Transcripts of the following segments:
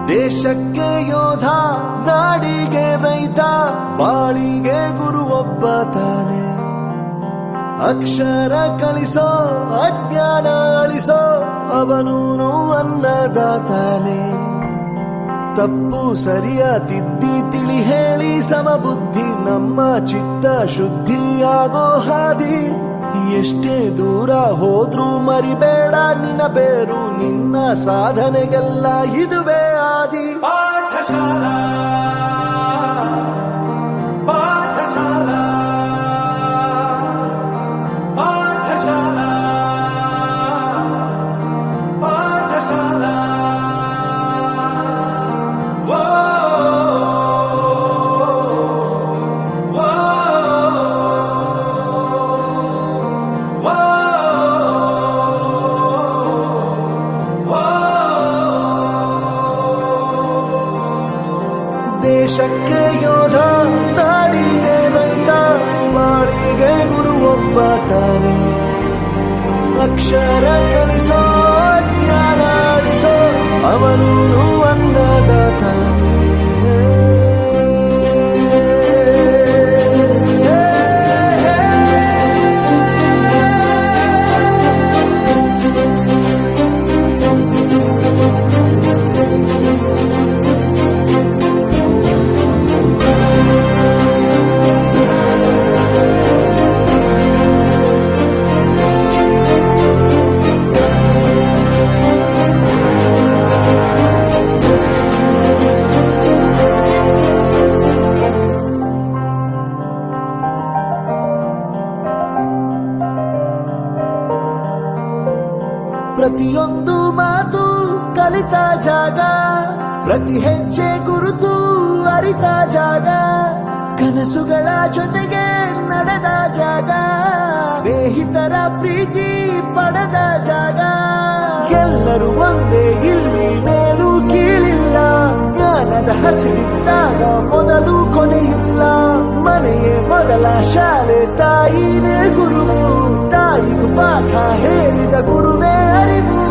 ದೇಶಕ್ಕೆ ಯೋಧ, ನಾಡಿಗೆ ರೈತ, ಬಾಳಿಗೆ ಗುರು ಒಬ್ಬ ತಾನೆ. ಅಕ್ಷರ ಕಲಿಸೋ, ಅಜ್ಞಾನ ಅಳಿಸೋ, ಅವನೂನು ಅನ್ನದಾತಾನೆ. ತಪ್ಪು ಸರಿಯ ತಿದ್ದಿ ತಿಳಿ ಹೇಳಿ ಸಮಬುದ್ಧಿ, ನಮ್ಮ ಚಿತ್ತ ಶುದ್ಧಿಯಾಗೋ ಹಾದಿ. ಎಷ್ಟೇ ದೂರ ಹೋದ್ರೂ ಮರಿಬೇಡ ನಿನ್ನ ಬೇರು, ನಿನ್ನ ಸಾಧನೆಗೆಲ್ಲ ಇದುವೇ ಆದಿ. ಪಾಠಶಾಲಾ ಪಾಠಶಾಲಾ ಪಾಠಶಾಲಾ ಪಾಠಶಾಲಾ. ದೇಶಕ್ಕೆ ಯೋಧ, ನಾಡಿಗೆ ರೈತ, ಬಾಳಿಗೆ ಗುರು ಒಬ್ಬ ತಾನೆ. ಅಕ್ಷರ ಕಲಿಸೋ, ಜ್ಞಾನ ಅಳಿಸೋ, ಅವನೂನು ಅನ್ನದಾತಾನೆ. ಪ್ರತಿಯೊಂದು ಮಾತು ಕಲಿತ ಜಾಗ, ಪ್ರತಿ ಹೆಜ್ಜೆ ಗುರುತು ಅರಿತ ಜಾಗ, ಕನಸುಗಳ ಜೊತೆಗೆ ನಡೆದ ಜಾಗ, ಸ್ನೇಹಿತರ ಪ್ರೀತಿ ಪಡೆದ ಜಾಗ. ಎಲ್ಲರೂ ಒಂದೇ, ಇಲ್ಲಿ ಮೇಲೂ ಕೀಳಿಲ್ಲ, ಜ್ಞಾನದ ಹಸಿರಿದ್ದಾಗ ಮೊದಲು ಕೊನೆಯಿಲ್ಲ. ಮನೆಯೇ ಮೊದಲ ಶಾಲೆ, ತಾಯಿನೇ ಗುರುವು, ತಾಯಿಗೂ ಪಾಠ ಹೇಳಿದ ಗುರುವೇ ಅರಿವು.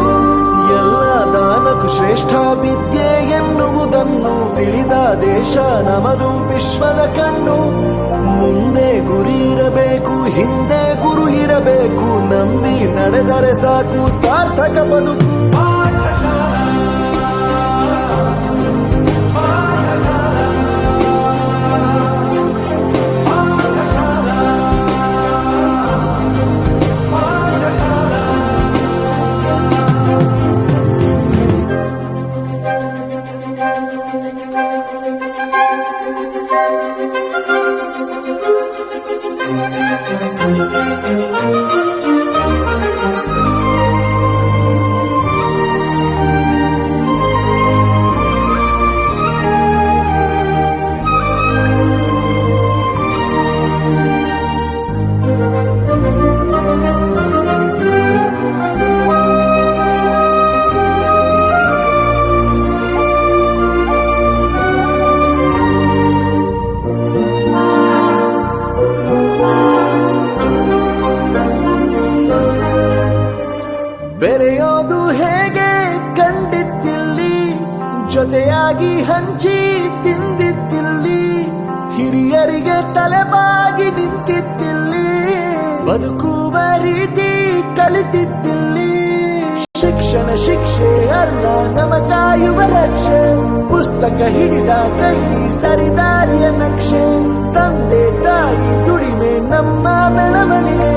ಎಲ್ಲ ದಾನಕ್ಕೂ ಶ್ರೇಷ್ಠ ವಿದ್ಯೆ ಎನ್ನುವುದನ್ನು ತಿಳಿದ ದೇಶ ನಮದು, ವಿಶ್ವದ ಕಣ್ಣು. ಮುಂದೆ ಗುರಿ ಇರಬೇಕು, ಹಿಂದೆ ಗುರು ಇರಬೇಕು, ನಂಬಿ ನಡೆದರೆ ಸಾಕು ಸಾರ್ಥಕ ಬದುಕು. ಬೆರೆಯೋದು ಹೇಗೆ ಕಂಡಿದ್ದಿಲ್ಲಿ, ಜೊತೆಯಾಗಿ ಹಂಚಿ ತಿಂದಿದ್ದಿಲ್ಲಿ, ಹಿರಿಯರಿಗೆ ತಲೆಬಾಗಿ ನಿಂತಿದ್ದಿಲ್ಲಿ, ಬದುಕುವ ರೀತಿ ಕಲಿತಿದ್ದಿಲ್ಲಿ. ಶಿಕ್ಷಣ ಶಿಕ್ಷೆ ಅಲ್ಲ, ನಮ ಕಾಯುವ ರಕ್ಷೆ, ಪುಸ್ತಕ ಹಿಡಿದ ಕೈ ಸರಿದಾರಿಯ ನಕ್ಷೆ. ತಂದೆ ತಾಯಿ ದುಡಿಮೆ ನಮ್ಮ ಬೆಳವಣಿಗೆ,